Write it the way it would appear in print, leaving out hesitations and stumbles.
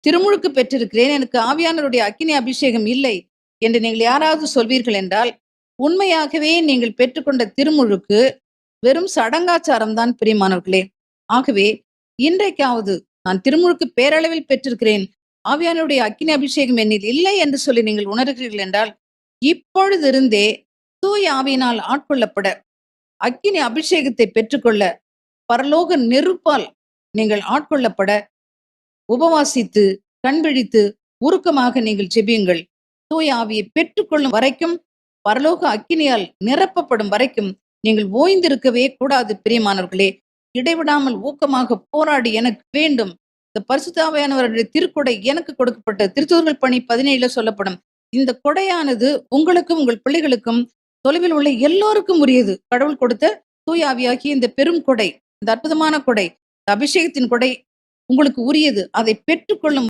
திருமுழுக்கு பெற்றிருக்கிறேன், எனக்கு ஆவியானவருடைய அக்கினி அபிஷேகம் இல்லை என்று நீங்கள் யாராவது சொல்வீர்கள் என்றால், உண்மையாகவே நீங்கள் பெற்றுக்கொண்ட திருமுழுக்கு வெறும் சடங்காச்சாரம் தான் பிரியமானவர்களே. ஆகவே இன்றைக்காவது நான் திருமுழுக்கு பேரளவில் பெற்றிருக்கிறேன், ஆவியானவருடைய அக்கினி அபிஷேகம் என்னில் இல்லை என்று சொல்லி நீங்கள் உணர்கிறீர்கள் என்றால், இப்பொழுதிருந்தே தூய ஆவியினால் ஆட்கொள்ளப்பட, அக்கினி அபிஷேகத்தை பெற்றுக்கொள்ள, பரலோக நெருப்பால் நீங்கள் ஆட்கொள்ளப்பட உபவாசித்து, கண்விழித்து, உருக்கமாக நீங்கள் ஜெபியுங்கள். தூய ஆவியை பெற்றுக்கொள்ளும் வரைக்கும், பரலோக அக்கினியால் நிரப்பப்படும் வரைக்கும் நீங்கள் ஓய்ந்திருக்கவே கூடாது பிரியமானவர்களே. இடைவிடாமல் ஊக்கமாக போராடி எனக்கு வேண்டும். இந்த பரிசுத்த ஆவியானவருடைய திருக்கொடை எனக்கு கொடுக்கப்பட்ட திருத்தூதர்கள் பணி 17 சொல்லப்படும். இந்த கொடையானது உங்களுக்கும் உங்கள் பிள்ளைகளுக்கும் தொலைவில் உள்ள எல்லோருக்கும் உரியது. கடவுள் கொடுத்த தூய ஆவியாகிய இந்த பெரும் கொடை, இந்த அற்புதமான கொடை, இந்த அபிஷேகத்தின் கொடை உங்களுக்கு உரியது. அதை பெற்றுக்கொள்ளும்